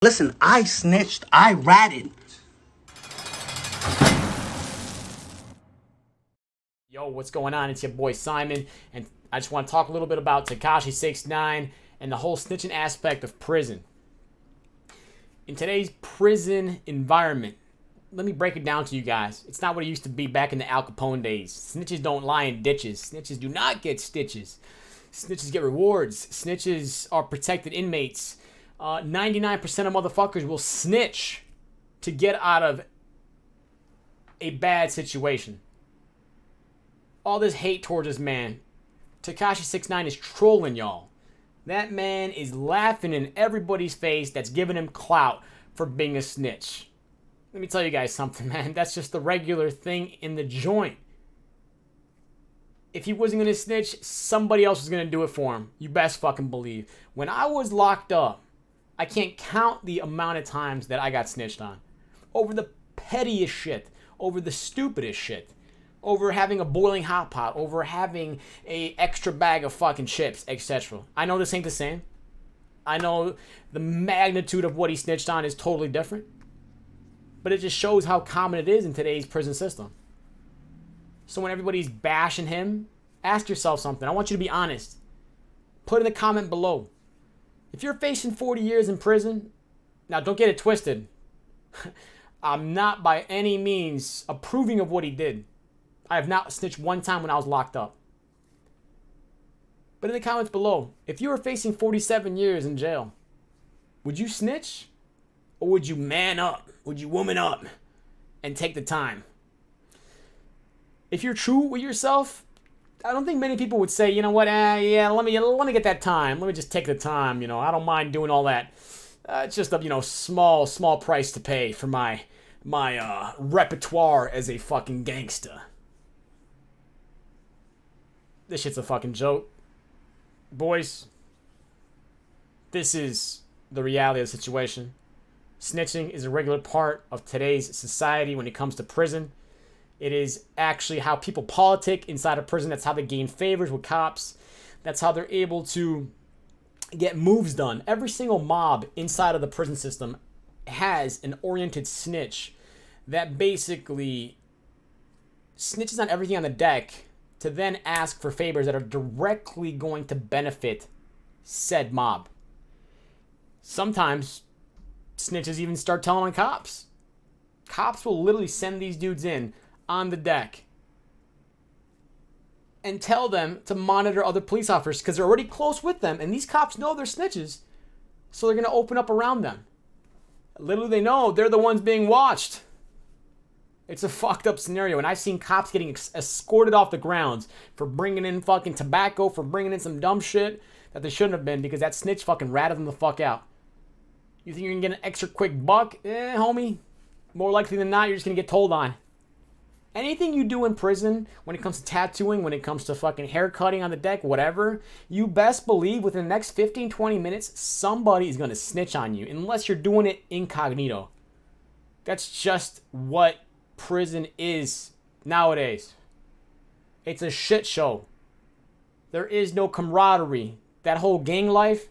Listen, I snitched. I ratted. Yo, what's going on? It's your boy Simon, and I just want to talk a little bit about Tekashi 69 and the whole snitching aspect of prison. In today's prison environment, let me break it down to you guys. It's not what it used to be back in the Al Capone days. Snitches don't lie in ditches. Snitches do not get stitches. Snitches get rewards. Snitches are protected inmates. 99% of motherfuckers will snitch to get out of a bad situation. All this hate towards this man. Tekashi 69 is trolling y'all. That man is laughing in everybody's face that's giving him clout for being a snitch. Let me tell you guys something, man. That's just the regular thing in the joint. If he wasn't going to snitch, somebody else was going to do it for him. You best fucking believe. When I was locked up, I can't count the amount of times that I got snitched on. Over the pettiest shit. Over the stupidest shit. Over having a boiling hot pot. Over having a extra bag of fucking chips, etc. I know this ain't the same. I know the magnitude of what he snitched on is totally different. But it just shows how common it is in today's prison system. So when everybody's bashing him, ask yourself something. I want you to be honest. Put in the comment below. If you're facing 40 years in prison, now don't get it twisted. I'm not by any means approving of what he did. I have not snitched one time when I was locked up. But in the comments below, if you were facing 47 years in jail, would you snitch? Or would you man up? Would you woman up and take the time? If you're true with yourself, I don't think many people would say, you know what, yeah, let me get that time. Let me just take the time, I don't mind doing all that. It's just a, small price to pay for my repertoire as a fucking gangster. This shit's a fucking joke. Boys, this is the reality of the situation. Snitching is a regular part of today's society when it comes to prison. It is actually how people politic inside of prison. That's how they gain favors with cops. That's how they're able to get moves done. Every single mob inside of the prison system has an oriented snitch that basically snitches on everything on the deck to then ask for favors that are directly going to benefit said mob. Sometimes snitches even start telling on cops. Cops will literally send these dudes in on the deck and tell them to monitor other police officers because they're already close with them, and these cops know they're snitches, so they're going to open up around them. Little do they know they're the ones being watched. It's a fucked up scenario, and I've seen cops getting escorted off the grounds for bringing in fucking tobacco, for bringing in some dumb shit that they shouldn't have been because that snitch fucking ratted them the fuck out. You think you're going to get an extra quick buck? Homie, more likely than not, you're just going to get told on. Anything you do in prison, when it comes to tattooing, when it comes to fucking hair cutting on the deck, whatever, you best believe within the next 15, 20 minutes, somebody is going to snitch on you, unless you're doing it incognito. That's just what prison is nowadays. It's a shit show. There is no camaraderie. That whole gang life,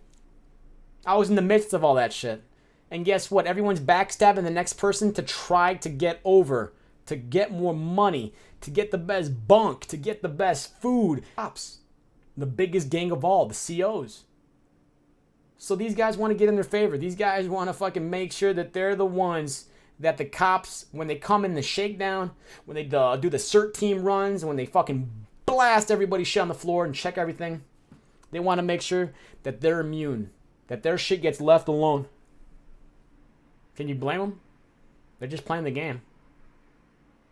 I was in the midst of all that shit. And guess what? Everyone's backstabbing the next person to try to get over, to get more money, to get the best bunk, to get the best food. Cops, the biggest gang of all, the COs. So these guys want to get in their favor. These guys want to fucking make sure that they're the ones that the cops, when they come in the shakedown, when they do the CERT team runs, when they fucking blast everybody shit on the floor and check everything, they want to make sure that they're immune, that their shit gets left alone. Can you blame them? They're just playing the game.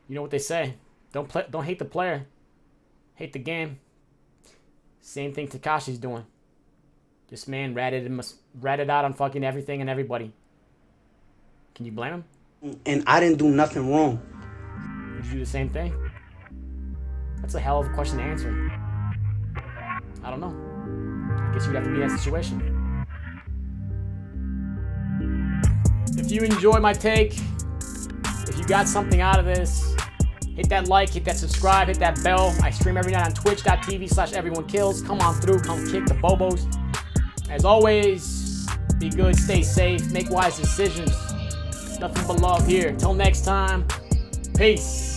You know what they say. Don't hate the player. Hate the game. Same thing Tekashi's doing. This man ratted out on fucking everything and everybody. Can you blame him? And I didn't do nothing wrong. Would you do the same thing? That's a hell of a question to answer. I don't know. I guess you'd have to be in that situation. If you enjoy my take, if you got something out of this, hit that like, hit that subscribe, hit that bell. I stream every night on twitch.tv/everyonekills. Come on through, come kick the bobos. As always, Be good, stay safe, make wise decisions. Nothing but love here. Till next time, peace.